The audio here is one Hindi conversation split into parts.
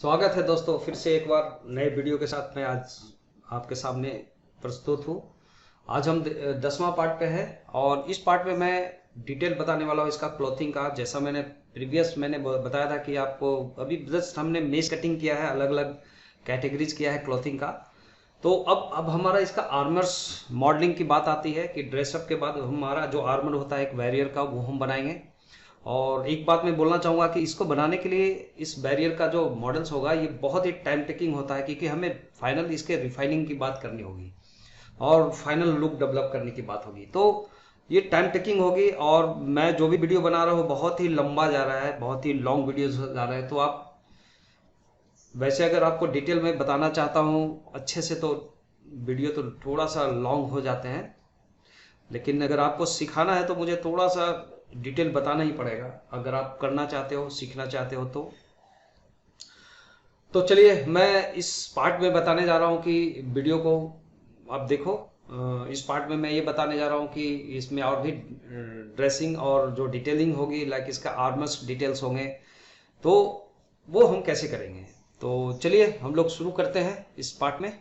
स्वागत है दोस्तों, फिर से एक बार नए वीडियो के साथ मैं आज आपके सामने प्रस्तुत हूँ। आज हम 10वां पार्ट पे है और इस पार्ट में मैं डिटेल बताने वाला हूँ इसका क्लॉथिंग का। जैसा मैंने बताया था कि आपको अभी जस्ट हमने मेश कटिंग किया है, अलग अलग कैटेगरीज किया है क्लॉथिंग का। तो अब हमारा इसका आर्मर्स मॉडलिंग की बात आती है कि ड्रेसअप के बाद हमारा जो आर्मर होता है एक बैरियर का, वो हम बनाएंगे। और एक बात मैं बोलना चाहूँगा कि इसको बनाने के लिए इस बैरियर का जो मॉडल्स होगा ये बहुत ही टाइम टेकिंग होता है, क्योंकि हमें फाइनल इसके रिफाइनिंग की बात करनी होगी और फाइनल लुक डेवलप करने की बात होगी। तो ये टाइम टेकिंग होगी और मैं जो भी वीडियो बना रहा हूँ बहुत ही लंबा जा रहा है, बहुत ही लॉन्ग वीडियोज जा रहे हैं। तो आप वैसे अगर आपको डिटेल में बताना चाहता हूँ अच्छे से तो वीडियो तो थोड़ा सा लॉन्ग हो जाते हैं, लेकिन अगर आपको सिखाना है तो मुझे थोड़ा सा डिटेल बताना ही पड़ेगा अगर आप करना चाहते हो, सीखना चाहते हो तो चलिए मैं इस पार्ट में बताने जा रहा हूँ कि वीडियो को आप देखो। इस पार्ट में मैं ये बताने जा रहा हूँ कि इसमें और भी ड्रेसिंग और जो डिटेलिंग होगी, लाइक इसका आर्मर्स डिटेल्स होंगे, तो वो हम कैसे करेंगे। तो चलिए हम लोग शुरू करते हैं इस पार्ट में।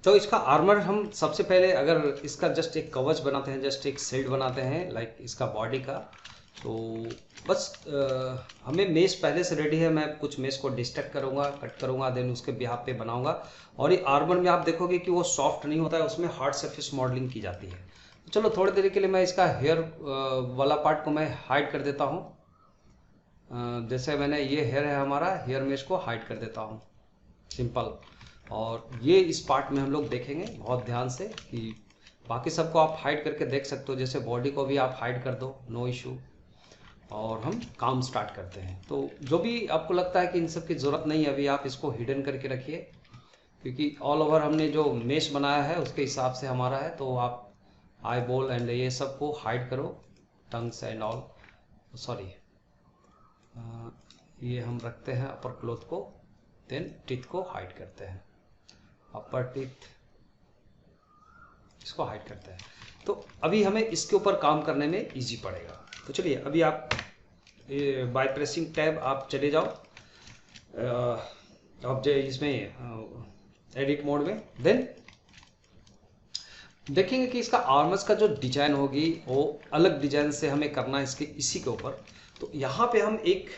तो इसका आर्मर हम सबसे पहले अगर इसका जस्ट एक कवच बनाते हैं, जस्ट एक शील्ड बनाते हैं लाइक इसका बॉडी का, तो बस हमें मेश पहले से रेडी है। मैं कुछ मेश को डिस्ट्रैक्ट करूंगा, कट करूंगा, देन उसके बिहाफ पे बनाऊंगा। और ये आर्मर में आप देखोगे कि वो सॉफ्ट नहीं होता है, उसमें हार्ड सरफेस मॉडलिंग की जाती है। तो चलो थोड़ी देर के लिए मैं इसका हेयर वाला पार्ट को मैं हाइड कर देता हूँ। जैसे मैंने ये हेयर है हमारा, हेयर मेश को हाइड कर देता हूँ, सिंपल। और ये इस पार्ट में हम लोग देखेंगे बहुत ध्यान से कि बाकी सबको आप हाइड करके देख सकते हो, जैसे बॉडी को भी आप हाइड कर दो, नो इशू। और हम काम स्टार्ट करते हैं। तो जो भी आपको लगता है कि इन सब की ज़रूरत नहीं है, अभी आप इसको हिडन करके रखिए, क्योंकि ऑल ओवर हमने जो मेश बनाया है उसके हिसाब से हमारा है। तो आप आई बॉल एंड ये सब को हाइड करो, टंग्स एंड ऑल, सॉरी, ये हम रखते हैं अपर क्लोथ को, देन टीथ को हाइड करते हैं, अपर टीथ इसको हाइड करते हैं। तो अभी हमें इसके ऊपर काम करने में इजी पड़ेगा। तो चलिए अभी आप बाय प्रेसिंग टैब आप चले जाओ आप जो इसमें एडिट मोड में, देन देखेंगे कि इसका आर्मर्स का जो डिजाइन होगी वो अलग डिजाइन से हमें करना है इसके इसी के ऊपर। तो यहाँ पे हम एक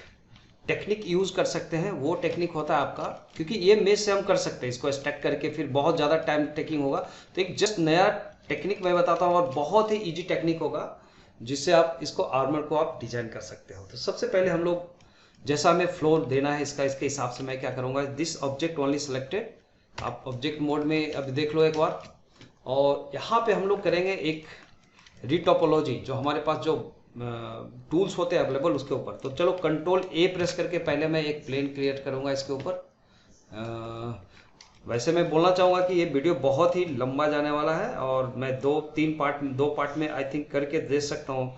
टेक्निक यूज कर सकते हैं, वो टेक्निक होता है आपका, क्योंकि ये मेश से हम कर सकते हैं इसको स्टैक करके, फिर बहुत ज़्यादा टाइम टेकिंग होगा। तो एक जस्ट नया टेक्निक मैं बताता हूँ और बहुत ही इजी टेक्निक होगा जिससे आप इसको आर्मर को आप डिजाइन कर सकते हो। तो सबसे पहले हम लोग जैसा हमें फ्लोर देना है इसका, इसके हिसाब से मैं क्या करूँगा, दिस ऑब्जेक्ट ओनली सिलेक्टेड, आप ऑब्जेक्ट मोड में अब देख लो एक बार। और यहाँ पे हम लोग करेंगे एक रीटोपोलॉजी, जो हमारे पास जो टूल्स होते हैं अवेलेबल उसके ऊपर। तो चलो कंट्रोल ए प्रेस करके पहले मैं एक प्लेन क्रिएट करूंगा इसके ऊपर। वैसे मैं बोलना चाहूँगा कि ये वीडियो बहुत ही लंबा जाने वाला है और मैं दो पार्ट में आई थिंक करके दे सकता हूँ।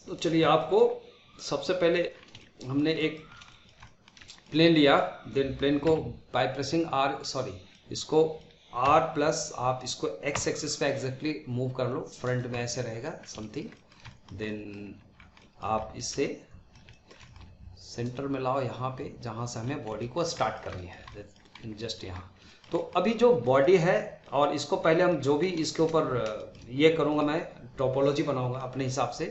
तो चलिए आपको सबसे पहले हमने एक प्लेन लिया, देन प्लेन को बाय प्रेसिंग आर, सॉरी, इसको आर प्लस आप इसको एक्स एक्सिस पे एग्जैक्टली मूव कर लो, फ्रंट में ऐसे रहेगा समथिंग। देन आप इससे सेंटर में लाओ यहाँ पे, जहाँ से हमें बॉडी को स्टार्ट करनी है, जस्ट यहाँ। तो अभी जो बॉडी है और इसको पहले हम जो भी इसके ऊपर ये करूँगा, मैं टोपोलॉजी बनाऊंगा अपने हिसाब से।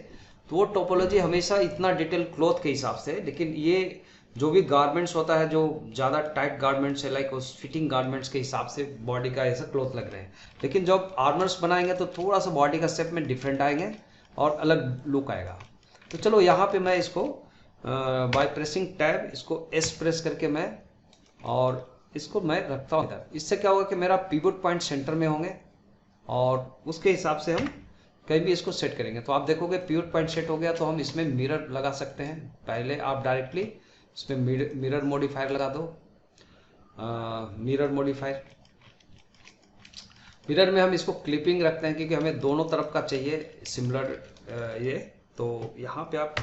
तो वो टोपोलॉजी हमेशा इतना डिटेल क्लॉथ के हिसाब से, लेकिन ये जो भी गारमेंट्स होता है जो ज़्यादा टाइट गारमेंट्स है, लाइक उस फिटिंग गारमेंट्स के हिसाब से बॉडी का ऐसा क्लॉथ लग रहे हैं। लेकिन जब आर्मर्स बनाएंगे तो थोड़ा सा बॉडी का शेप में डिफरेंट आएंगे और अलग लुक आएगा। तो चलो यहाँ पे मैं इसको बाय प्रेसिंग टैब, इसको एस प्रेस करके मैं और इसको मैं रखता हूँ इधर। इससे क्या होगा कि मेरा पिवट पॉइंट सेंटर में होंगे और उसके हिसाब से हम कहीं भी इसको सेट करेंगे। तो आप देखोगे पिवट पॉइंट सेट हो गया, तो हम इसमें मिरर लगा सकते हैं। पहले आप डायरेक्टली इसमें मिरर मॉडिफायर लगा दो, मिरर मॉडिफायर। मिरर में हम इसको क्लिपिंग रखते हैं क्योंकि हमें दोनों तरफ का चाहिए सिमिलर ये। तो यहाँ पे आप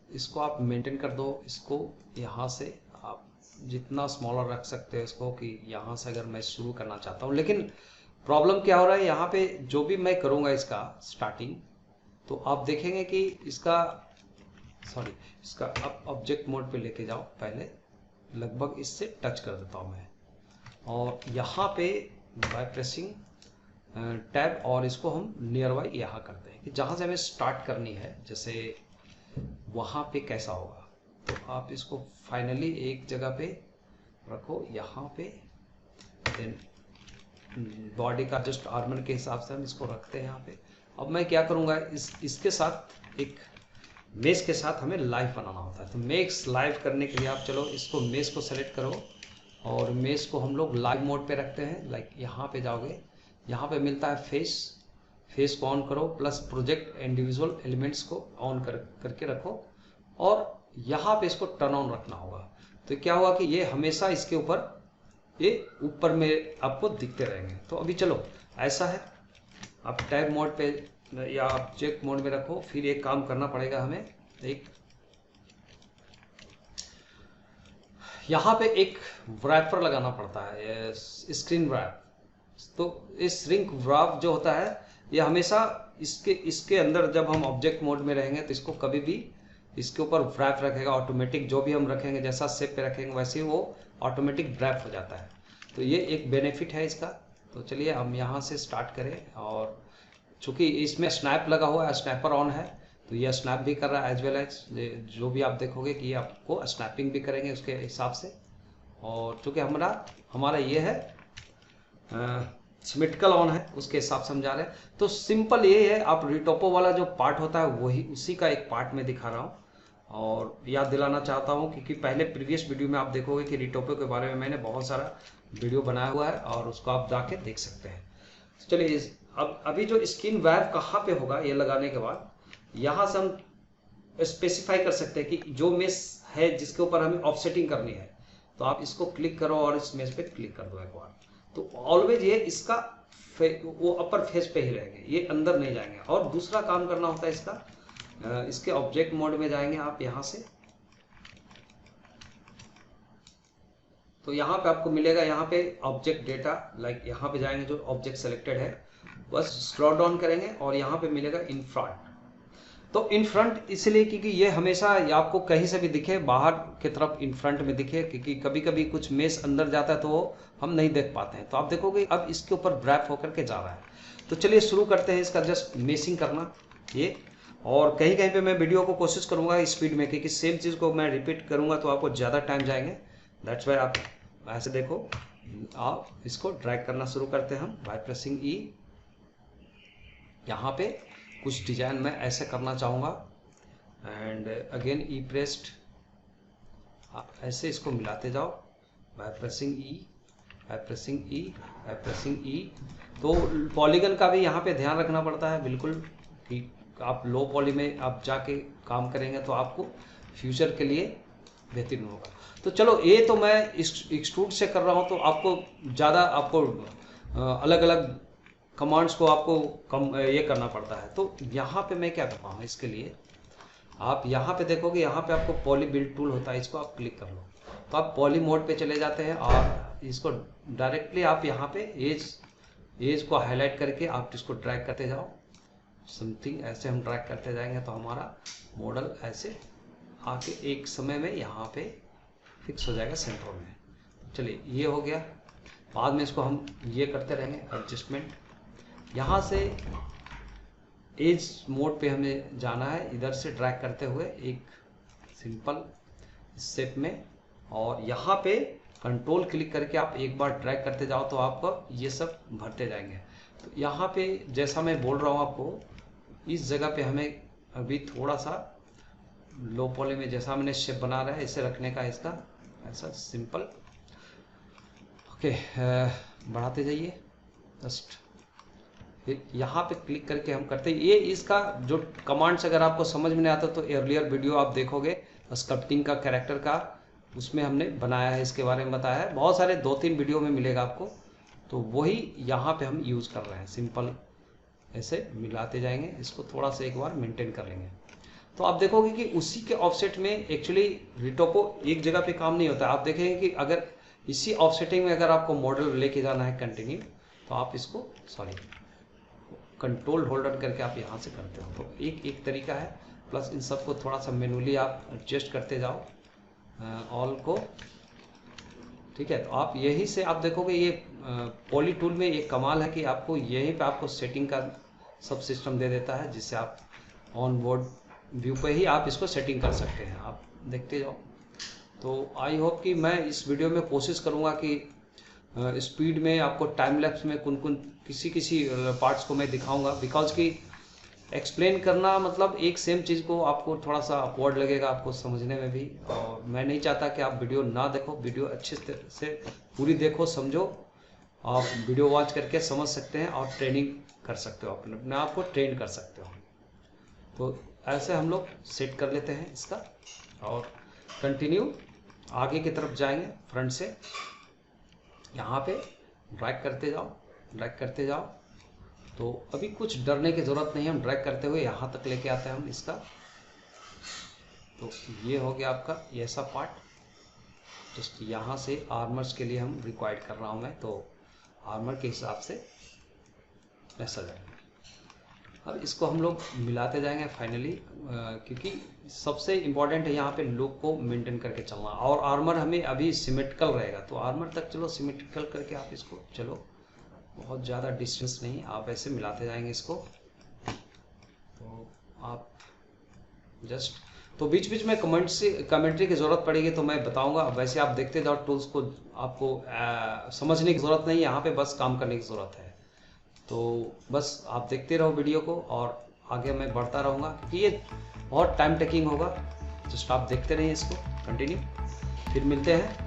इसको आप मेंटेन कर दो, इसको यहाँ से आप जितना स्मॉलर रख सकते हो इसको, कि यहाँ से अगर मैं शुरू करना चाहता हूँ। लेकिन प्रॉब्लम क्या हो रहा है यहाँ पे, जो भी मैं करूँगा इसका स्टार्टिंग, तो आप देखेंगे कि इसका सॉरी, इसका अब ऑब्जेक्ट मोड पे लेके जाओ, पहले लगभग इससे टच कर देता हूँ मैं, और यहाँ पे बाय प्रेसिंग टैब, और इसको हम नियर बाई यहाँ करते हैं कि जहाँ से हमें स्टार्ट करनी है, जैसे वहाँ पे कैसा होगा। तो आप इसको फाइनली एक जगह पे रखो यहाँ पे, देन बॉडी का जस्ट आर्मर के हिसाब से हम इसको रखते हैं यहाँ पे। अब मैं क्या करूँगा, इसके साथ एक मेश के साथ हमें लाइव बनाना होता है। तो मेश लाइव करने के लिए आप चलो इसको मेश को सेलेक्ट करो और मेश को हम लोग लाइव मोड पे रखते हैं। लाइक यहाँ पे जाओगे, यहाँ पे मिलता है फेस को ऑन करो, प्लस प्रोजेक्ट इंडिविजुअल एलिमेंट्स को ऑन करके रखो, और यहाँ पे इसको टर्न ऑन रखना होगा। तो क्या हुआ कि ये हमेशा इसके ऊपर, ये ऊपर में आपको दिखते रहेंगे। तो अभी चलो ऐसा है, आप टैब मोड पे या ऑब्जेक्ट मोड में रखो, फिर एक काम करना पड़ेगा हमें, एक यहाँ पे एक वैपर लगाना पड़ता है, स्क्रीन रैप। तो इस श्रिंक रैप जो होता है, ये हमेशा इसके अंदर जब हम ऑब्जेक्ट मोड में रहेंगे तो इसको कभी भी इसके ऊपर रैप रखेगा ऑटोमेटिक। जो भी हम रखेंगे, जैसा शेप पे रखेंगे वैसे ही वो ऑटोमेटिक रैप हो जाता है। तो ये एक बेनिफिट है इसका। तो चलिए हम यहाँ से स्टार्ट करें, और चूंकि इसमें स्नैप लगा हुआ है, स्नैपर ऑन है, तो ये स्नैप भी कर रहा है, एज वेल एज जो भी आप देखोगे कि आपको स्नैपिंग भी करेंगे उसके हिसाब से। और चूंकि हमारा ये है सिमेट्रिकल ऑन है, उसके हिसाब से हम जा रहे हैं। तो सिंपल ये है, आप रिटोपो वाला जो पार्ट होता है वही उसी का एक पार्ट में दिखा रहा हूँ, और याद दिलाना चाहता हूँ क्योंकि पहले प्रीवियस वीडियो में आप देखोगे कि रिटोपो के बारे में मैंने बहुत सारा वीडियो बनाया हुआ है, और उसको आप जाके देख सकते हैं। चलिए अब अभी जो स्क्रीन रैप कहाँ पे होगा, ये लगाने के बाद यहाँ से हम स्पेसिफाई कर सकते हैं कि जो मेश है जिसके ऊपर हमें ऑफसेटिंग करनी है, तो आप इसको क्लिक करो और इस मेश पे क्लिक कर दो एक बार। तो ऑलवेज ये इसका वो अपर फेस पे ही रहेंगे, ये अंदर नहीं जाएंगे। और दूसरा काम करना होता है इसका, इसके ऑब्जेक्ट मोड में जाएंगे आप यहाँ से, तो यहाँ पे आपको मिलेगा, यहाँ पे ऑब्जेक्ट डेटा, लाइक यहाँ पे जाएंगे जो ऑब्जेक्ट सेलेक्टेड है, बस स्क्रॉल डाउन करेंगे और यहाँ पे मिलेगा इन फ्रंट। तो इन फ्रंट इसलिए क्योंकि ये हमेशा आपको कहीं से भी दिखे, बाहर की तरफ इन फ्रंट में दिखे, क्योंकि कभी कभी कुछ मेश अंदर जाता है तो वो हम नहीं देख पाते हैं। तो आप देखोगे अब इसके ऊपर रैप होकर के जा रहा है। तो चलिए शुरू करते हैं इसका जस्ट मेशिंग करना ये। और कहीं कहीं पे मैं वीडियो को कोशिश करूंगा स्पीड में, क्योंकि सेम चीज़ को मैं रिपीट करूंगा तो आपको ज़्यादा टाइम जाएंगे। दैट्स वाई आप ऐसे देखो, आप इसको ड्रैग करना शुरू करते हैं हम बाय प्रेसिंग ई। यहाँ पे कुछ डिजाइन मैं ऐसे करना चाहूँगा, एंड अगेन ई प्रेस्ड, आप ऐसे इसको मिलाते जाओ by pressing E, by pressing E, by pressing E. तो पॉलीगन का भी यहाँ पे ध्यान रखना पड़ता है बिल्कुल, कि आप लो पॉली में आप जाके काम करेंगे तो आपको फ्यूचर के लिए बेहतरीन होगा। तो चलो ये तो मैं एक्सट्रूड से कर रहा हूँ, तो आपको ज़्यादा आपको अलग अलग कमांड्स को आपको ये करना पड़ता है। तो यहाँ पे मैं क्या करता हूँ, इसके लिए आप यहाँ पे देखोगे, यहाँ पे आपको पॉली बिल्ड टूल होता है, इसको आप क्लिक कर लो तो आप पॉली मोड पे चले जाते हैं, और इसको डायरेक्टली आप यहाँ पे एज को हाईलाइट करके आप इसको ड्रैग करते जाओ। समथिंग ऐसे हम ड्रैग करते जाएंगे तो हमारा मॉडल ऐसे आके एक समय में यहाँ पे फिक्स हो जाएगा सेंटर में। चलिए ये हो गया, बाद में इसको हम ये करते रहेंगे एडजस्टमेंट। यहाँ से एज मोड पे हमें जाना है, इधर से ड्रैग करते हुए एक सिंपल शेप में, और यहाँ पे कंट्रोल क्लिक करके आप एक बार ड्रैग करते जाओ तो आपको ये सब भरते जाएंगे। तो यहाँ पे जैसा मैं बोल रहा हूँ आपको, इस जगह पे हमें अभी थोड़ा सा लो पॉली में जैसा मैंने शेप बना रहा है इसे रखने का, इसका ऐसा सिंपल ओके बढ़ाते जाइए जस्ट। फिर यहाँ पे क्लिक करके हम करते हैं ये। इसका जो कमांड्स अगर आपको समझ में नहीं आता तो अर्लियर वीडियो आप देखोगे स्कल्पटिंग का कैरेक्टर का, उसमें हमने बनाया है, इसके बारे में बताया है, बहुत सारे 2-3 वीडियो में मिलेगा आपको। तो वही यहाँ पे हम यूज़ कर रहे हैं, सिंपल ऐसे मिलाते जाएंगे, इसको थोड़ा सा एक बार मेंटेन कर लेंगे। तो आप देखोगे कि उसी के ऑफसेट में एक्चुअली रिटोपो एक जगह पे काम नहीं होता। आप देखेंगे कि अगर इसी ऑफसेटिंग में अगर आपको मॉडल लेके जाना है कंटिन्यू, तो आप इसको कंट्रोल होल्डर करके आप यहाँ से करते हो। तो एक तरीका है, प्लस इन सबको थोड़ा सा मैनुअली आप एडजस्ट करते जाओ ऑल को। ठीक है, तो आप यही से आप देखोगे ये पॉली टूल में एक कमाल है कि आपको यहीं पे आपको सेटिंग का सब सिस्टम दे देता है, जिससे आप ऑन बोर्ड व्यू पे ही आप इसको सेटिंग कर सकते हैं। आप देखते जाओ। तो आई होप कि मैं इस वीडियो में कोशिश करूँगा कि स्पीड में आपको टाइम लैप्स में किसी पार्ट्स को मैं दिखाऊंगा, बिकॉज कि एक्सप्लेन करना मतलब एक सेम चीज़ को आपको थोड़ा सा अपवर्ड लगेगा आपको समझने में भी, और मैं नहीं चाहता कि आप वीडियो ना देखो, वीडियो अच्छे से पूरी देखो, समझो। आप वीडियो वॉच करके समझ सकते हैं और ट्रेनिंग कर सकते हो, अपने आप को ट्रेन कर सकते हो। तो ऐसे हम लोग सेट कर लेते हैं इसका और कंटिन्यू आगे की तरफ जाएंगे। फ्रंट से यहाँ पे ड्रैग करते जाओ, ड्रैग करते जाओ। तो अभी कुछ डरने की ज़रूरत नहीं है, हम ड्रैग करते हुए यहाँ तक लेके आते हैं हम इसका। तो ये हो गया आपका ये ऐसा पार्ट। जस्ट यहाँ से आर्मर्स के लिए हम रिक्वायर्ड कर रहा हूँ मैं, तो आर्मर के हिसाब से ऐसा जाएगा। अब इसको हम लोग मिलाते जाएंगे फाइनली, क्योंकि सबसे इम्पॉर्टेंट है यहाँ पे लुक को मेंटेन करके चलना। और आर्मर हमें अभी सिमेट्रिकल रहेगा, तो आर्मर तक चलो सिमेट्रिकल करके आप इसको चलो, बहुत ज़्यादा डिस्टेंस नहीं, आप ऐसे मिलाते जाएंगे इसको। तो आप जस्ट तो बीच बीच में कमेंट्री की ज़रूरत पड़ेगी तो मैं बताऊंगा। वैसे आप देखते जाओ, टूल्स को आपको समझने की ज़रूरत नहीं, यहाँ पे बस काम करने की ज़रूरत है। तो बस आप देखते रहो वीडियो को और आगे मैं बढ़ता रहूँगा, क्योंकि ये बहुत टाइम टेकिंग होगा। जस्ट आप देखते रहिए इसको कंटिन्यू, फिर मिलते हैं।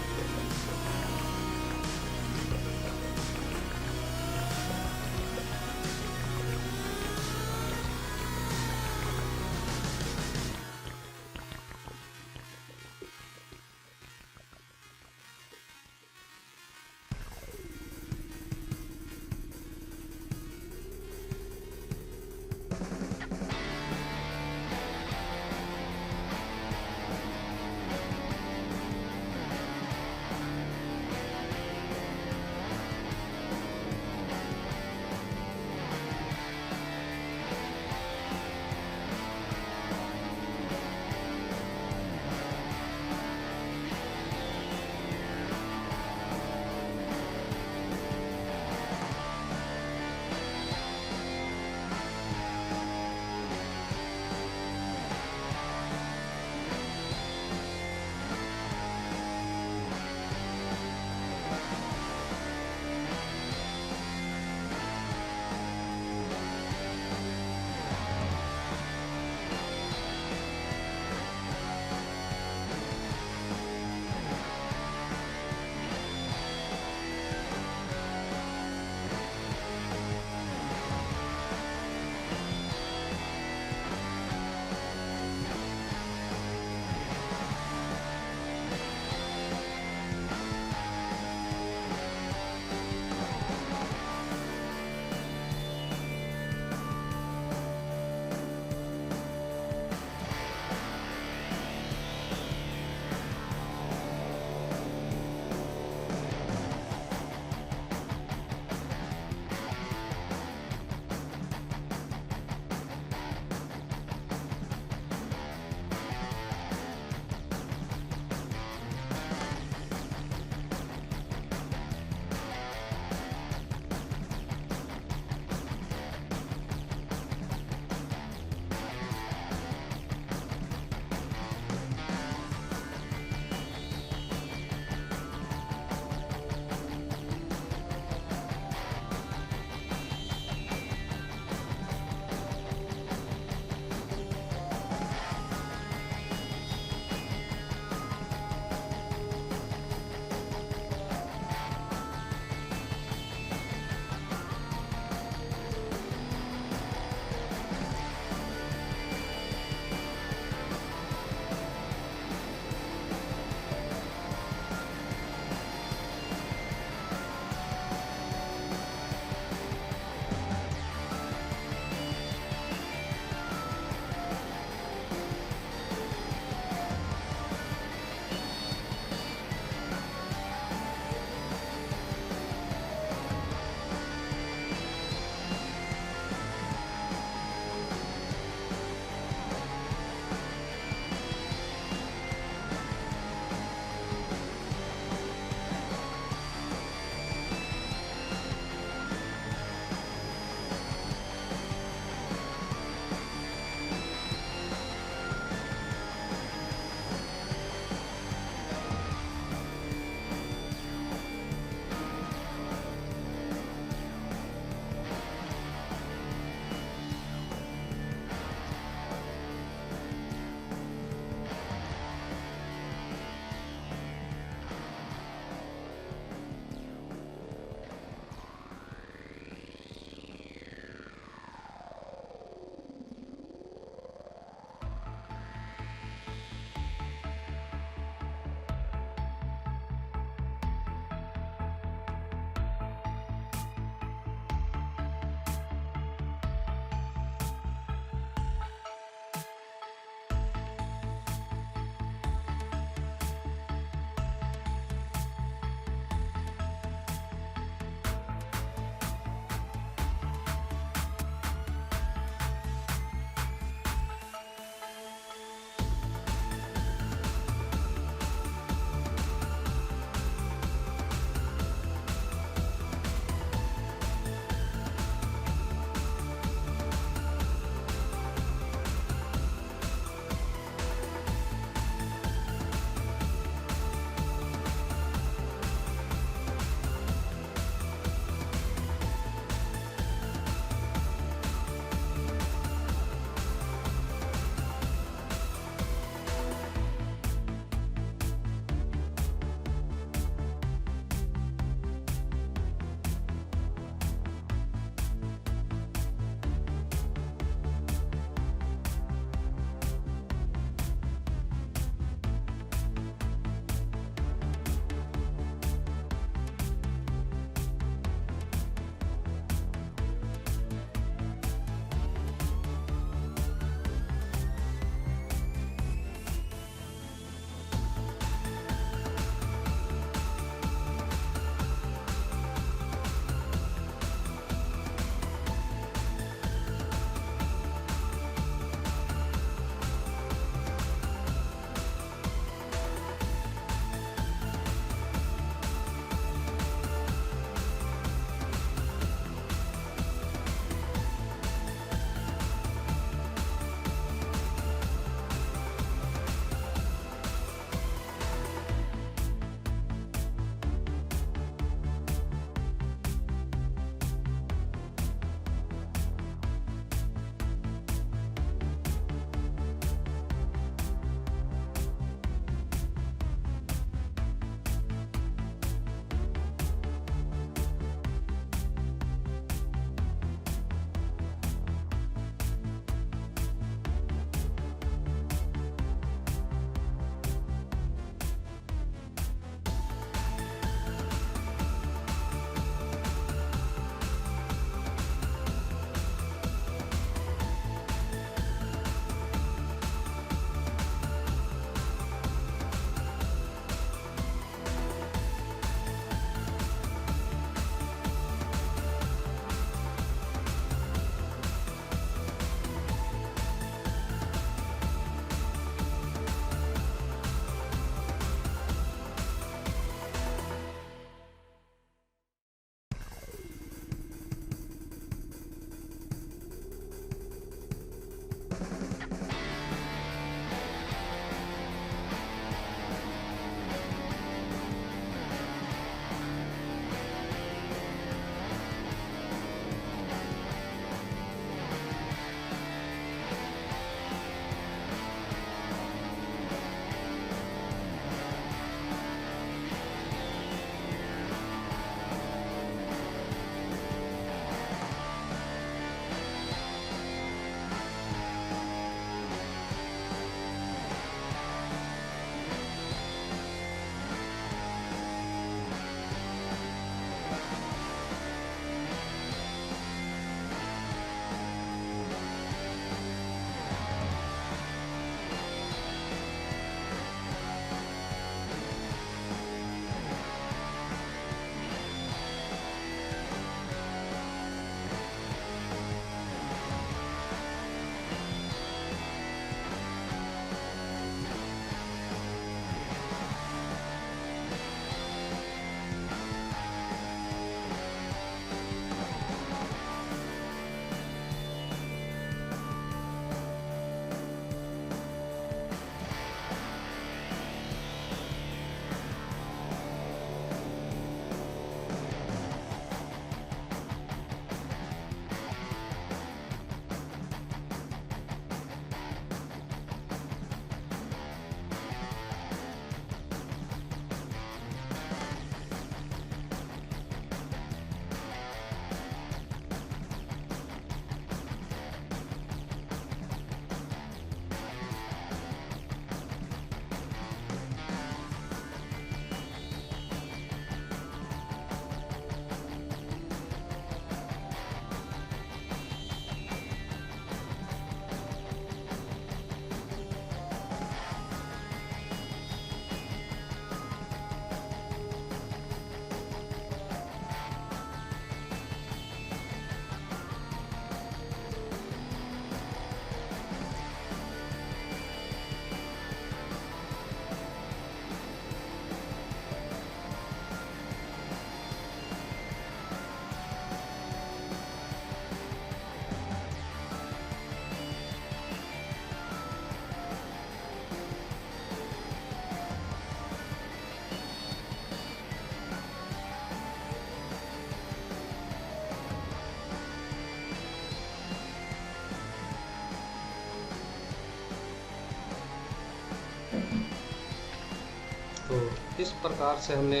इस प्रकार से हमने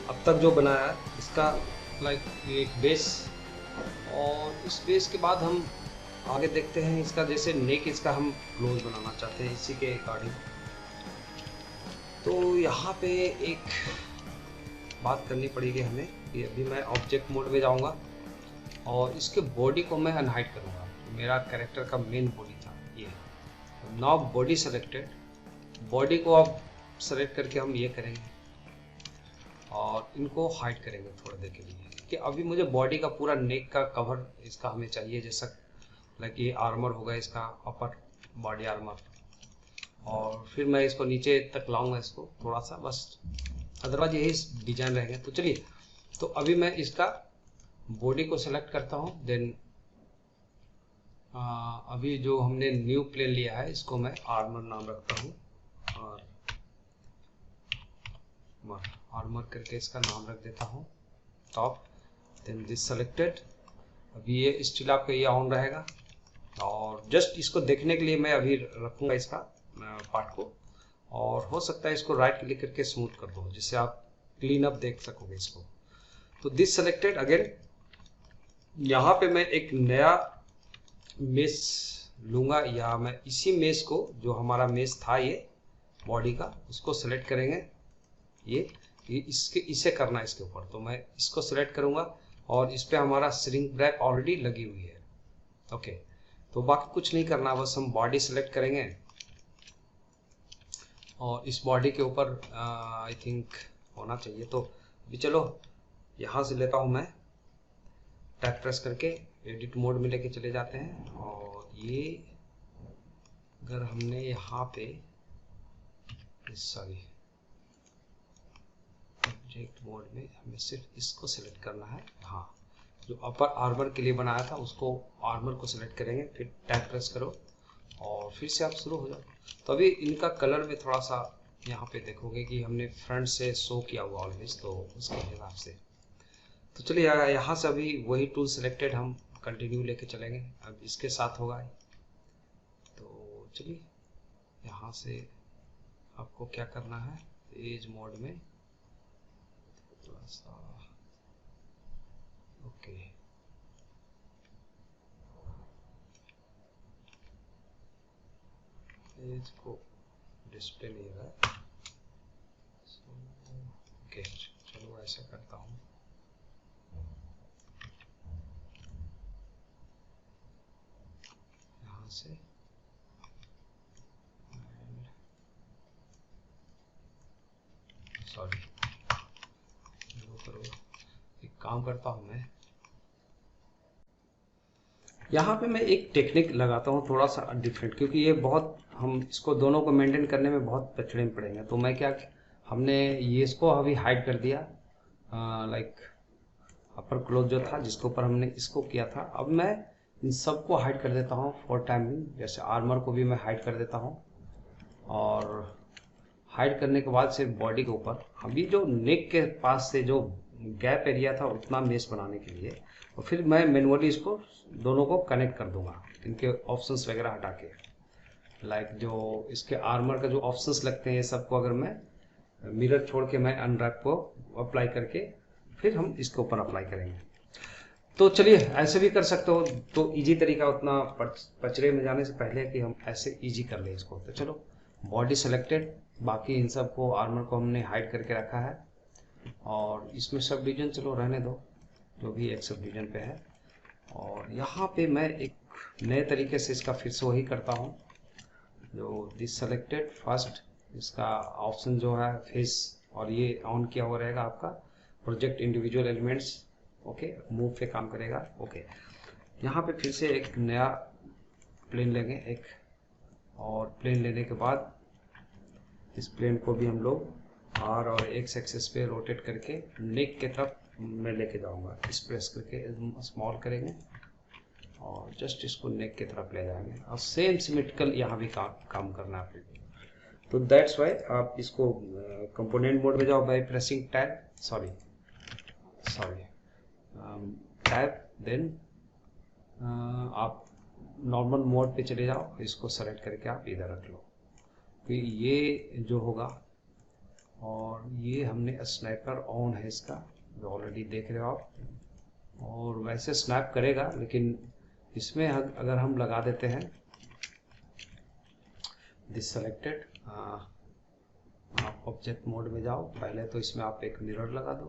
अब तक जो बनाया है इसका एक बेस, और इस बेस के बाद हम आगे देखते हैं इसका जैसे नेक इसका हम क्लोज बनाना चाहते हैं इसी के अकॉर्डिंग। तो यहाँ पे एक बात करनी पड़ेगी हमें कि अभी मैं ऑब्जेक्ट मोड में जाऊँगा और इसके बॉडी को मैं अनहाइड करूँगा। मेरा कैरेक्टर का मेन बॉडी था ये, नाउ बॉडी सेलेक्टेड, बॉडी को अब सेलेक्ट करके हम ये करेंगे और इनको हाइड करेंगे थोड़ी देर के लिए कि अभी मुझे बॉडी का पूरा नेक का कवर इसका हमें चाहिए, जैसा लाइक ये आर्मर होगा इसका अपर बॉडी आर्मर, और फिर मैं इसको नीचे तक लाऊंगा इसको थोड़ा सा बस, अदरवाइज यही डिजाइन रहेंगे। तो चलिए, तो अभी मैं इसका बॉडी को सेलेक्ट करता हूँ, देन अभी जो हमने न्यू प्लेन लिया है इसको मैं आर्मर नाम रखता हूँ, और आर्मर करके इसका नाम रख देता हूँ टॉप, देन दिस सेलेक्टेड। अभी ये स्टिल आपका ये ऑन रहेगा, और जस्ट इसको देखने के लिए मैं अभी रखूँगा इसका पार्ट को, और हो सकता है इसको राइट क्लिक करके स्मूथ कर दो जिससे आप क्लीन अप देख सकोगे इसको। तो दिस सेलेक्टेड, अगेन यहाँ पे मैं एक नया मेश लूँगा, या मैं इसी मेश को जो हमारा मेश था ये बॉडी का उसको सेलेक्ट करेंगे, ये इसे करना है इसके ऊपर। तो मैं इसको सेलेक्ट करूँगा और इस पर हमारा श्रिंक रैप ऑलरेडी लगी हुई है। ओके, तो बाकी कुछ नहीं करना, बस हम बॉडी सेलेक्ट करेंगे और इस बॉडी के ऊपर आई थिंक होना चाहिए। तो अभी चलो यहाँ से लेता हूँ मैं, टैप प्रेस करके एडिट मोड में लेके चले जाते हैं, और ये अगर हमने यहाँ पे सॉरी ऑब्जेक्ट मोड में हमें सिर्फ इसको सिलेक्ट करना है, हाँ जो अपर आर्मर के लिए बनाया था उसको आर्मर को सिलेक्ट करेंगे, फिर टैप प्रेस करो और फिर से आप शुरू हो जाओ। तो अभी इनका कलर में थोड़ा सा यहाँ पे देखोगे कि हमने फ्रंट से शो किया हुआ ऑलवेज, तो उसके हिसाब से। तो चलिए यहाँ से अभी वही टूल सिलेक्टेड हम कंटिन्यू लेके चलेंगे, अब इसके साथ होगा। तो चलिए यहाँ से आपको क्या करना है, एज मोड में थोड़ा सा, ओके एज को डिस्प्ले नहीं हो रहा है, ओके चलो ऐसा करता हूँ। यहाँ से सॉरी करो, एक काम करता हूँ मैं, यहाँ पे मैं एक टेक्निक लगाता हूँ थोड़ा सा डिफरेंट, क्योंकि ये बहुत हम इसको दोनों को मेंटेन करने में बहुत पछड़े में पड़ेंगे। तो मैं क्या, हमने ये इसको अभी हाइड कर दिया, लाइक अपर क्लोज जो था जिसके ऊपर हमने इसको किया था, अब मैं इन सबको हाइड कर देता हूँ फॉर टाइमिंग। जैसे आर्मर को भी मैं हाइड कर देता हूँ, और हाइड करने के बाद सिर्फ बॉडी के ऊपर अभी जो नेक के पास से जो गैप एरिया था उतना मेश बनाने के लिए, और फिर मैं मैनुअली इसको दोनों को कनेक्ट कर दूंगा, इनके ऑप्शंस वगैरह हटा के। लाइक जो इसके आर्मर का जो ऑप्शंस लगते हैं ये सबको अगर मैं मिरर छोड़ के मैं अनरैप को अप्लाई करके फिर हम इसके ऊपर अप्लाई करेंगे। तो चलिए ऐसे भी कर सकते हो, तो इजी तरीका उतना पचड़े में जाने से पहले कि हम ऐसे इजी कर ले इसको। तो चलो बॉडी सेलेक्टेड, बाकी इन सब को आर्मर को हमने हाइड करके रखा है, और इसमें सब डिवीजन चलो रहने दो जो भी एक सब डिवीजन पे है। और यहाँ पे मैं एक नए तरीके से इसका फिर से वही करता हूँ, जो दिस सेलेक्टेड फर्स्ट, इसका ऑप्शन जो है फेस, और ये ऑन किया हुआ रहेगा आपका project individual elements, okay move पे काम करेगा। ओके यहाँ पे फिर से एक नया प्लेन लेंगे एक, और प्लेन लेने के बाद इस प्लेन को भी हम लोग आर और एक्स एक्सिस पे रोटेट करके नेक के तरफ मैं लेके जाऊंगा, इस प्रेस करके स्मॉल करेंगे और जस्ट इसको नेक की तरफ ले जाएंगे, और सेम सिमेट्रिकल यहाँ भी काम करना है। तो दैट्स वाई आप इसको कंपोनेंट मोड में जाओ by pressing tab, sorry tab, then आप नॉर्मल मोड पे चले जाओ, इसको सेलेक्ट करके आप इधर रख लो। तो ये जो होगा और ये हमने स्नैपर ऑन है इसका, जो ऑलरेडी देख रहे हो आप, और वैसे स्नैप करेगा, लेकिन इसमें अगर हम लगा देते हैं दिस सेलेक्टेड, आप ऑब्जेक्ट मोड में जाओ, पहले तो इसमें आप एक मिरर लगा दो,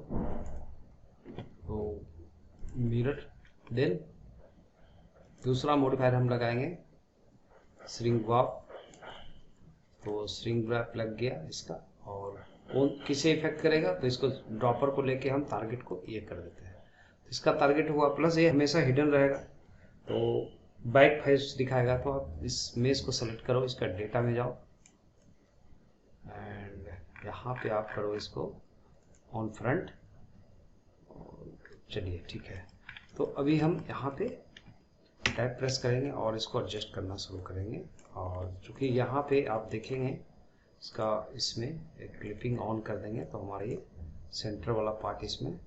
तो मिरर, देन दूसरा मॉडिफायर हम लगाएंगे श्रिंक रैप, तो श्रिंक रैप लग गया इसका, और कौन किसे इफेक्ट करेगा, तो इसको ड्रॉपर को लेके हम टारगेट को ये कर देते हैं, तो इसका टारगेट हुआ, प्लस ये हमेशा हिडन रहेगा, तो बैक फेस दिखाएगा, तो आप इस मेज को सेलेक्ट करो, इसका डेटा में जाओ एंड यहाँ पे आप करो इसको ऑन फ्रंट, चलिए ठीक है। तो अभी हम यहाँ पे टैब प्रेस करेंगे और इसको एडजस्ट करना शुरू करेंगे, और चूँकि यहाँ पे आप देखेंगे इसका, इसमें एक क्लिपिंग ऑन कर देंगे, तो हमारा ये सेंटर वाला पार्ट इसमें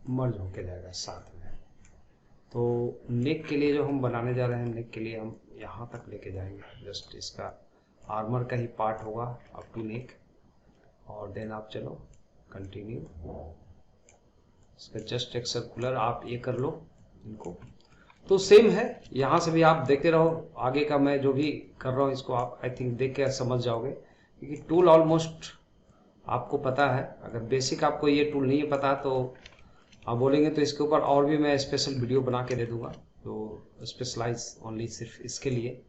मर्ज होके जाएगा साथ में। तो नेक के लिए जो हम बनाने जा रहे हैं, नेक के लिए हम यहाँ तक लेके जाएंगे, जस्ट इसका आर्मर का ही पार्ट होगा अप टू नेक, और देन आप चलो कंटिन्यू, इसका जस्ट एक सर्कुलर आप ये कर लो इनको, तो सेम है, यहाँ से भी आप देखते रहो, आगे का मैं जो भी कर रहा हूँ इसको आप आई थिंक देख के समझ जाओगे, क्योंकि टूल ऑलमोस्ट आपको पता है। अगर बेसिक आपको ये टूल नहीं पता तो आप बोलेंगे तो इसके ऊपर और भी मैं स्पेशल वीडियो बना के दे दूंगा, तो स्पेशलाइज ओनली सिर्फ इसके लिए,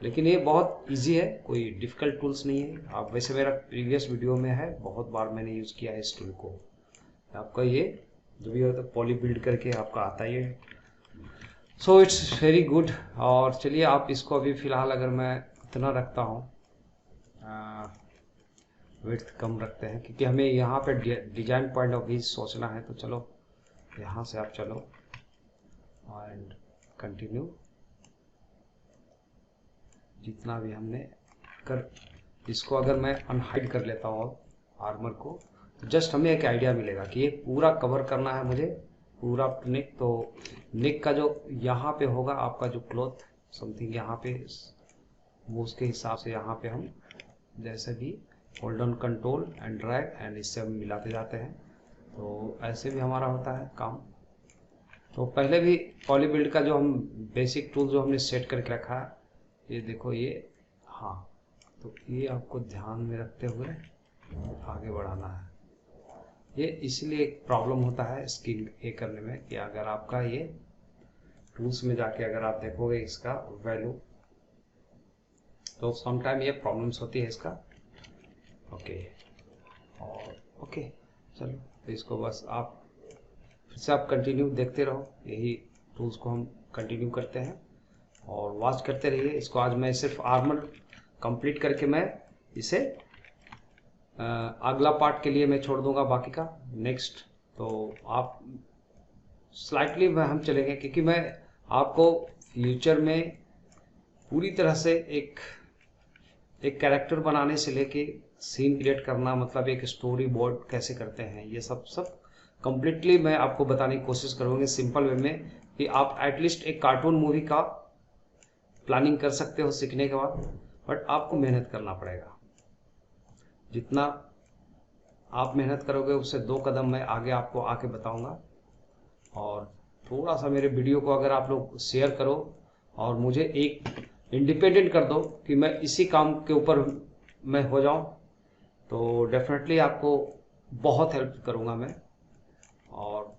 लेकिन ये बहुत इजी है, कोई डिफ़िकल्ट टूल्स नहीं है। आप वैसे मेरा प्रीवियस वीडियो में है, बहुत बार मैंने यूज़ किया है इस टूल को, आपका ये जो भी होता है पॉली बिल्ड करके आपका आता ही है, सो इट्स वेरी गुड। और चलिए आप इसको अभी फ़िलहाल अगर मैं इतना रखता हूँ, विड्थ कम रखते हैं, क्योंकि हमें यहाँ पे डिजाइन पॉइंट ऑफ व्यू सोचना है, तो चलो यहाँ से आप चलो एंड कंटिन्यू, जितना भी हमने कर, इसको अगर मैं अनहाइड कर लेता हूँ आर्मर को, तो जस्ट हमें एक आइडिया मिलेगा कि ये पूरा कवर करना है मुझे, पूरा नेक। तो नेक का जो यहाँ पे होगा आपका जो क्लॉथ समथिंग यहाँ पे, वो उसके हिसाब से यहाँ पे हम जैसे भी hold on control and drag and इससे हम मिलाते जाते हैं, तो ऐसे भी हमारा होता है काम। तो पहले भी पॉली बिल्ड का जो हम बेसिक टूल जो हमने सेट करके रखा है, ये देखो ये, हाँ, तो ये आपको ध्यान में रखते हुए आगे बढ़ाना है। ये इसलिए एक प्रॉब्लम होता है इसकी ये करने में कि अगर आपका ये टूल्स में जाके अगर आप देखोगे इसका वैल्यू, तो समटाइम ये प्रॉब्लम्स होती है इसका। ओके, और ओके चलो, तो इसको बस आप फिर से आप कंटिन्यू देखते रहो, यही टूल्स को हम कंटिन्यू करते हैं और वॉच करते रहिए इसको। आज मैं सिर्फ आर्मर कंप्लीट करके मैं इसे अगला पार्ट के लिए मैं छोड़ दूंगा बाकी का नेक्स्ट। तो आप स्लाइटली में हम चलेंगे, क्योंकि मैं आपको फ्यूचर में पूरी तरह से एक कैरेक्टर बनाने से लेके सीन क्रिएट करना, मतलब एक स्टोरी बोर्ड कैसे करते हैं, ये सब कंप्लीटली मैं आपको बताने की कोशिश करूँगी सिंपल वे में, कि आप एटलीस्ट एक कार्टून मूवी का प्लानिंग कर सकते हो सीखने के बाद। बट आपको मेहनत करना पड़ेगा, जितना आप मेहनत करोगे उससे 2 कदम मैं आगे आपको आके बताऊंगा। और थोड़ा सा मेरे वीडियो को अगर आप लोग शेयर करो और मुझे एक इंडिपेंडेंट कर दो कि मैं इसी काम के ऊपर मैं हो जाऊं, तो डेफिनेटली आपको बहुत हेल्प करूंगा मैं, और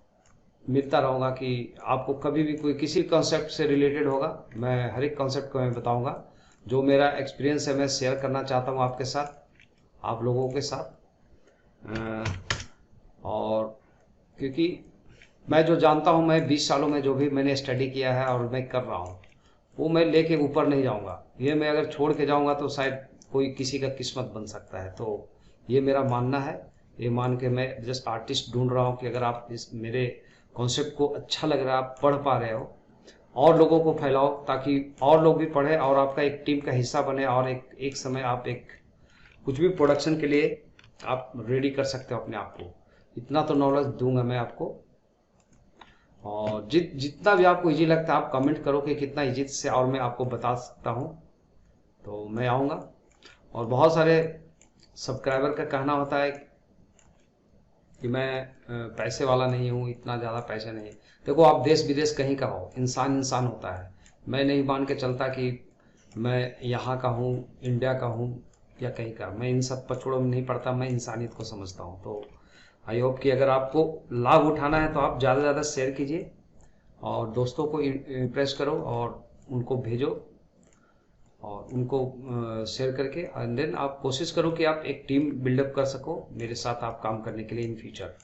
मिलता रहूँगा कि आपको कभी भी कोई किसी कॉन्सेप्ट से रिलेटेड होगा, मैं हर एक कॉन्सेप्ट को मैं बताऊँगा, जो मेरा एक्सपीरियंस है मैं शेयर करना चाहता हूँ आपके साथ, आप लोगों के साथ। और क्योंकि मैं जो जानता हूँ, मैं 20 सालों में जो भी मैंने स्टडी किया है और मैं कर रहा हूँ, वो मैं लेके ऊपर नहीं जाऊँगा। ये मैं अगर छोड़ के जाऊँगा तो शायद कोई किसी का किस्मत बन सकता है। तो ये मेरा मानना है, ये मान के मैं जस्ट आर्टिस्ट ढूंढ रहा हूँ कि अगर आप इस मेरे कॉन्सेप्ट को अच्छा लग रहा है, आप पढ़ पा रहे हो, और लोगों को फैलाओ ताकि और लोग भी पढ़े और आपका एक टीम का हिस्सा बने, और एक समय आप एक कुछ भी प्रोडक्शन के लिए आप रेडी कर सकते हो अपने आप को। इतना तो नॉलेज दूंगा मैं आपको। और जितना भी आपको इजी लगता है आप कमेंट करो कि कितना इजी से और मैं आपको बता सकता हूँ, तो मैं आऊँगा। और बहुत सारे सब्सक्राइबर का कहना होता है कि मैं पैसे वाला नहीं हूँ, इतना ज़्यादा पैसे नहीं। देखो आप देश विदेश कहीं का हो, इंसान इंसान होता है। मैं नहीं मान के चलता कि मैं यहाँ का हूँ, इंडिया का हूँ या कहीं का। मैं इन सब पचड़ों में नहीं पड़ता, मैं इंसानियत को समझता हूँ। तो आई होप कि अगर आपको लाभ उठाना है तो आप ज़्यादा से ज़्यादा शेयर कीजिए और दोस्तों को इम्प्रेस करो और उनको भेजो और उनको शेयर करके, एंड देन आप कोशिश करो कि आप एक टीम बिल्डअप कर सको मेरे साथ आप काम करने के लिए इन फ्यूचर।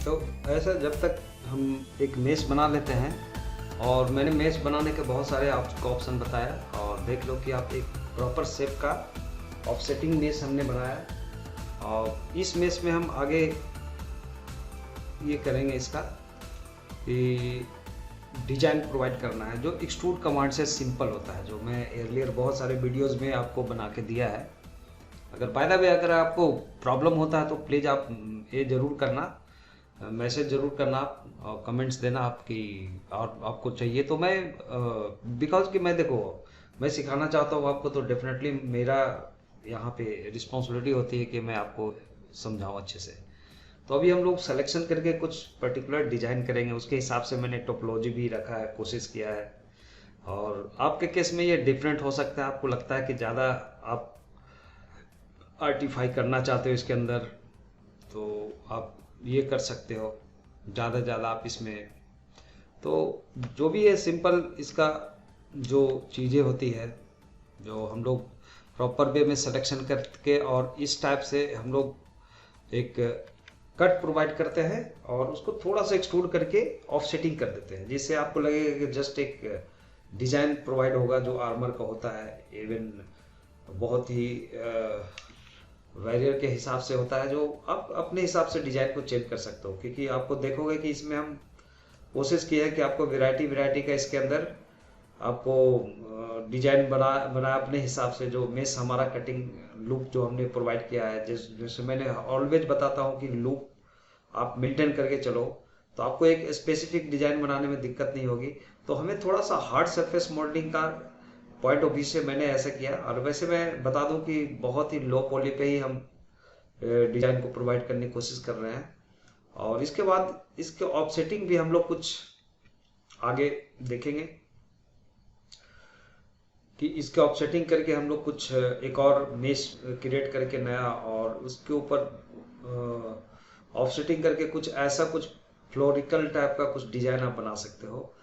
तो ऐसा जब तक हम एक मेश बना लेते हैं, और मैंने मेश बनाने के बहुत सारे आपको ऑप्शन बताया, और देख लो कि आप एक प्रॉपर शेप का ऑफसेटिंग मेश हमने बनाया। और इस मेश में हम आगे ये करेंगे इसका कि डिजाइन प्रोवाइड करना है, जो एक्सट्रूड कमांड से सिंपल होता है, जो मैं अर्लियर बहुत सारे वीडियोस में आपको बना के दिया है। अगर बाय द वे अगर आपको प्रॉब्लम होता है तो प्लीज़ आप ये ज़रूर करना, मैसेज ज़रूर करना, और कमेंट्स देना आपकी, और आपको चाहिए तो मैं बिकॉज कि मैं देखो मैं सिखाना चाहता हूँ आपको, तो डेफिनेटली मेरा यहाँ पे रिस्पॉन्सिबिलिटी होती है कि मैं आपको समझाऊँ अच्छे से। तो अभी हम लोग सिलेक्शन करके कुछ पर्टिकुलर डिजाइन करेंगे, उसके हिसाब से मैंने टोपोलॉजी भी रखा है, कोशिश किया है। और आपके केस में ये डिफरेंट हो सकता है, आपको लगता है कि ज़्यादा आप आर्टिफाई करना चाहते हो इसके अंदर, तो आप ये कर सकते हो, ज़्यादा आप इसमें। तो जो भी है सिंपल, इसका जो चीज़ें होती है जो हम लोग प्रॉपर वे में सिलेक्शन करके, और इस टाइप से हम लोग एक कट प्रोवाइड करते हैं, और उसको थोड़ा सा एक्सट्रूड करके ऑफसेटिंग कर देते हैं, जिससे आपको लगेगा कि जस्ट एक डिज़ाइन प्रोवाइड होगा जो आर्मर का होता है। इवन बहुत ही वैरियर के हिसाब से होता है, जो आप अपने हिसाब से डिजाइन को चेंज कर सकते हो। क्योंकि आपको देखोगे कि इसमें हम कोशिश की है कि आपको वैरायटी का इसके अंदर आपको डिजाइन बना अपने हिसाब से, जो मेश हमारा कटिंग लूप जो हमने प्रोवाइड किया है, जैसे मैंने ऑलवेज बताता हूँ कि लूप आप मेंटेन करके चलो, तो आपको एक स्पेसिफिक डिजाइन बनाने में दिक्कत नहीं होगी। तो हमें थोड़ा सा हार्ड सरफेस मॉडलिंग का पॉइंट ऑफ व्यू से मैंने ऐसा किया। और वैसे मैं बता दूं कि बहुत ही लो पॉली पे ही हम डिजाइन को प्रोवाइड करने की कोशिश कर रहे हैं। और इसके बाद इसके ऑफसेटिंग भी हम लोग कुछ आगे देखेंगे कि इसके ऑफसेटिंग करके हम लोग कुछ एक और मेश क्रिएट करके नया, और उसके ऊपर ऑफसेटिंग करके कुछ ऐसा कुछ फ्लोरिकल टाइप का कुछ डिजाइन आप बना सकते हो।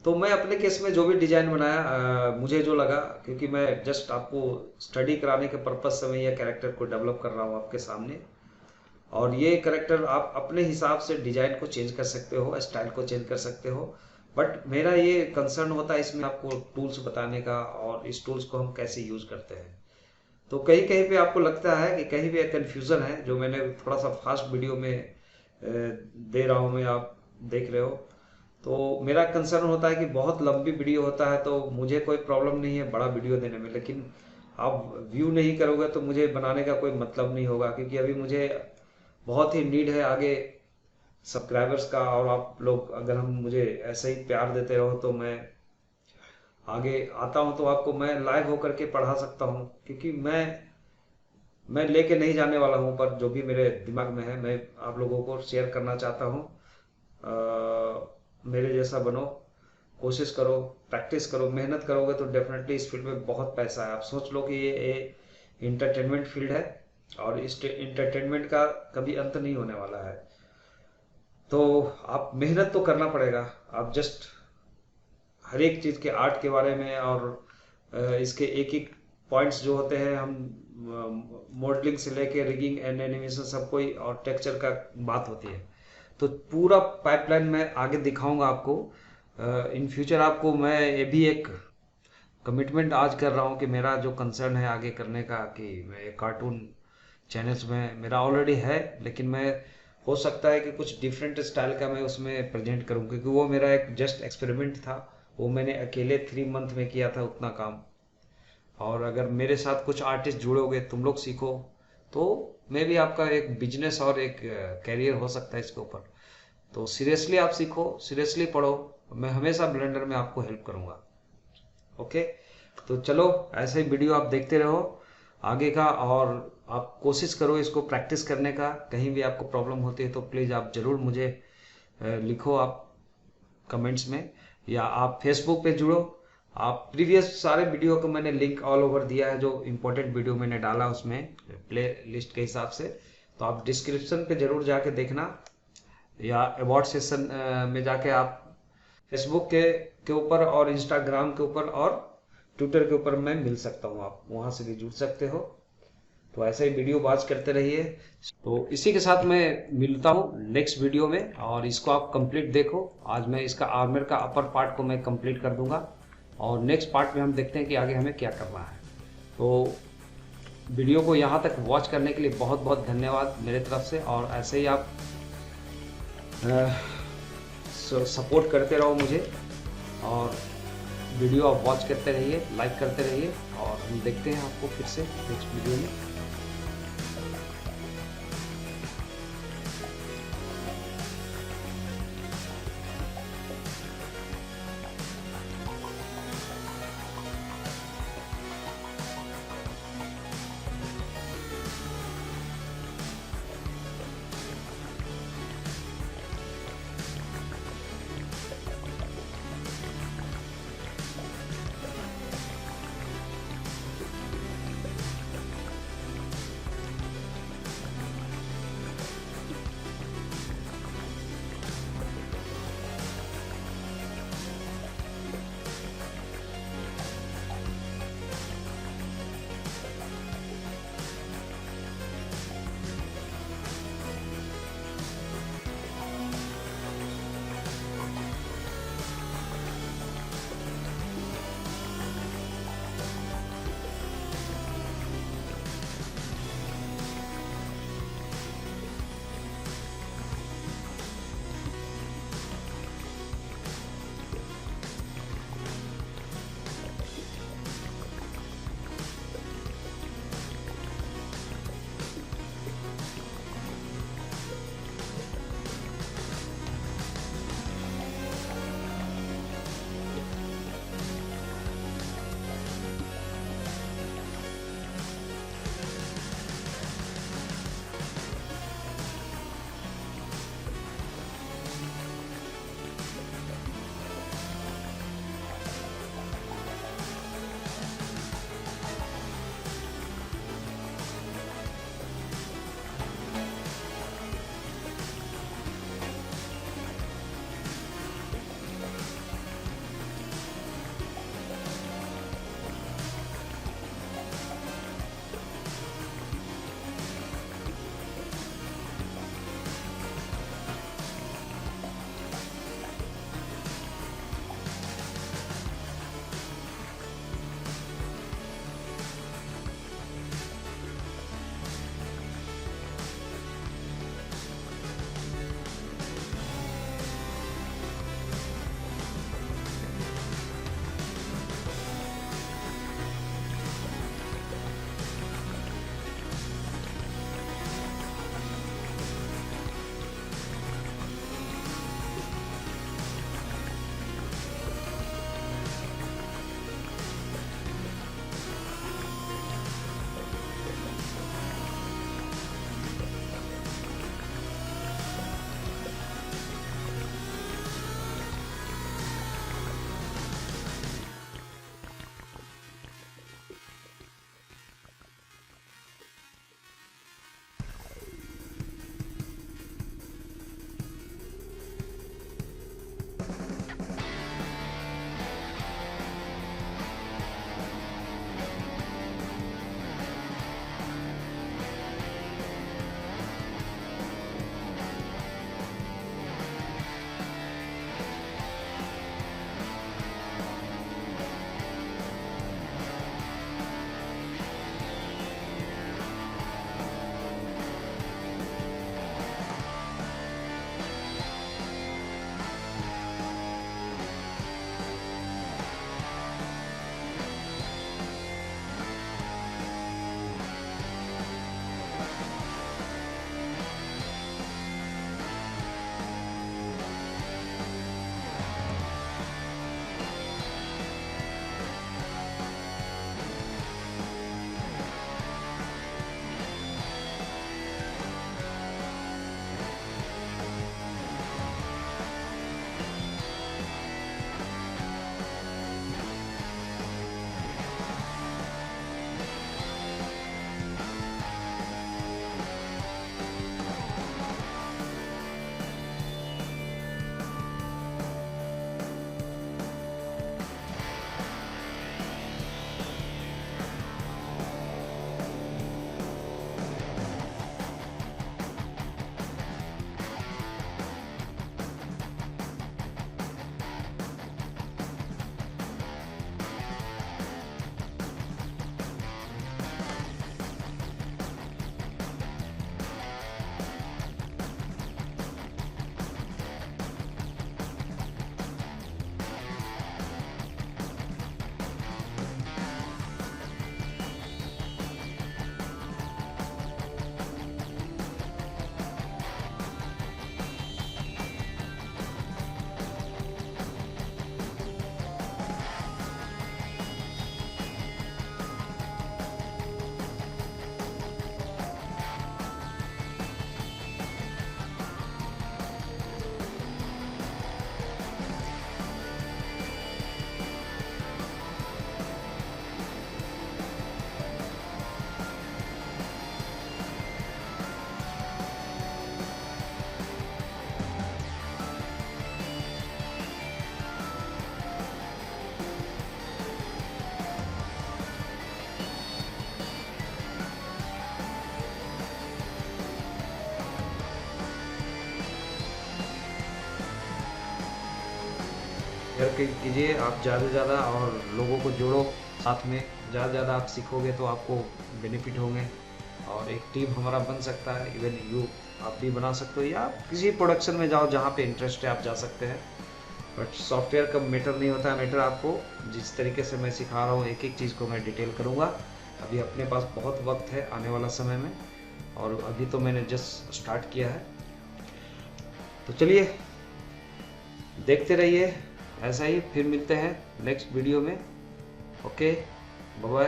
तो मैं अपने केस में जो भी डिजाइन बनाया, मुझे जो लगा, क्योंकि मैं जस्ट आपको स्टडी कराने के पर्पज से मैं ये कैरेक्टर को डेवलप कर रहा हूँ आपके सामने। और ये कैरेक्टर आप अपने हिसाब से डिजाइन को चेंज कर सकते हो, स्टाइल को चेंज कर सकते हो। बट मेरा ये कंसर्न होता है इसमें आपको टूल्स बताने का, और इस टूल्स को हम कैसे यूज करते हैं। तो कहीं कहीं पे आपको लगता है कि कहीं भी कंफ्यूजन है, जो मैंने थोड़ा सा फास्ट वीडियो में दे रहा हूँ मैं, आप देख रहे हो। तो मेरा कंसर्न होता है कि बहुत लंबी वीडियो होता है, तो मुझे कोई प्रॉब्लम नहीं है बड़ा वीडियो देने में, लेकिन आप व्यू नहीं करोगे तो मुझे बनाने का कोई मतलब नहीं होगा। क्योंकि अभी मुझे बहुत ही नीड है आगे सब्सक्राइबर्स का, और आप लोग अगर हम मुझे ऐसे ही प्यार देते रहो तो मैं आगे आता हूँ, तो आपको मैं लाइव होकर के पढ़ा सकता हूँ। क्योंकि मैं लेके नहीं जाने वाला हूँ, पर जो भी मेरे दिमाग में है मैं आप लोगों को शेयर करना चाहता हूँ। मेरे जैसा बनो, कोशिश करो, प्रैक्टिस करो, मेहनत करोगे तो डेफिनेटली इस फील्ड में बहुत पैसा है। आप सोच लो कि ये इंटरटेनमेंट फील्ड है, और इस इंटरटेनमेंट का कभी अंत नहीं होने वाला है। तो आप मेहनत तो करना पड़ेगा। आप जस्ट हर एक चीज़ के आर्ट के बारे में, और इसके एक एक पॉइंट्स जो होते हैं, हम मॉडलिंग से लेके रिगिंग एंड एनिमेशन सब कोई, और टेक्सचर का बात होती है। तो पूरा पाइपलाइन मैं आगे दिखाऊंगा आपको इन फ्यूचर। आपको मैं ये भी एक कमिटमेंट आज कर रहा हूँ कि मेरा जो कंसर्न है आगे करने का, कि मैं कार्टून चैनल्स में मेरा ऑलरेडी है, लेकिन मैं हो सकता है कि कुछ डिफरेंट स्टाइल का मैं उसमें प्रेजेंट करूँ। क्योंकि वो मेरा एक जस्ट एक्सपेरिमेंट था, वो मैंने अकेले 3 मंथ में किया था उतना काम। और अगर मेरे साथ कुछ आर्टिस्ट जुड़ोगे, तुम लोग सीखो, तो मे भी आपका एक बिजनेस और एक कैरियर हो सकता है इसके ऊपर। तो सीरियसली आप सीखो, सीरियसली पढ़ो, मैं हमेशा ब्लेंडर में आपको हेल्प करूँगा। ओके, तो चलो ऐसे ही वीडियो आप देखते रहो आगे का, और आप कोशिश करो इसको प्रैक्टिस करने का। कहीं भी आपको प्रॉब्लम होती है तो प्लीज़ आप ज़रूर मुझे लिखो आप कमेंट्स में, या आप फेसबुक पे जुड़ो। आप प्रीवियस सारे वीडियो को मैंने लिंक ऑल ओवर दिया है, जो इम्पोर्टेंट वीडियो मैंने डाला उसमें प्ले लिस्ट के हिसाब से। तो आप डिस्क्रिप्शन पे ज़रूर जाके देखना, या अवार्ड सेशन में जाके आप फेसबुक के ऊपर, और इंस्टाग्राम के ऊपर, और ट्विटर के ऊपर मैं मिल सकता हूँ, आप वहाँ से भी जुड़ सकते हो। तो ऐसे ही वीडियो वॉच करते रहिए। तो इसी के साथ मैं मिलता हूँ नेक्स्ट वीडियो में, और इसको आप कंप्लीट देखो। आज मैं इसका आर्मर का अपर पार्ट को मैं कंप्लीट कर दूंगा, और नेक्स्ट पार्ट में हम देखते हैं कि आगे हमें क्या करना है। तो वीडियो को यहाँ तक वॉच करने के लिए बहुत बहुत धन्यवाद मेरे तरफ से, और ऐसे ही आप सपोर्ट करते रहो मुझे, और वीडियो आप वॉच करते रहिए, लाइक करते रहिए, और हम देखते हैं आपको फिर से नेक्स्ट वीडियो में। शेयर कीजिए आप ज़्यादा से ज़्यादा, और लोगों को जोड़ो साथ में। ज़्यादा से ज़्यादा आप सीखोगे तो आपको बेनिफिट होंगे, और एक टीम हमारा बन सकता है। इवन आप भी बना सकते हो, या आप किसी प्रोडक्शन में जाओ जहाँ पे इंटरेस्ट है आप जा सकते हैं। बट सॉफ्टवेयर का मैटर नहीं होता है, मैटर आपको जिस तरीके से मैं सिखा रहा हूँ एक एक चीज़ को मैं डिटेल करूँगा। अभी अपने पास बहुत वक्त है आने वाला समय में, और अभी तो मैंने जस्ट स्टार्ट किया है। तो चलिए देखते रहिए ऐसा ही, फिर मिलते हैं नेक्स्ट वीडियो में। Okay, bye bye.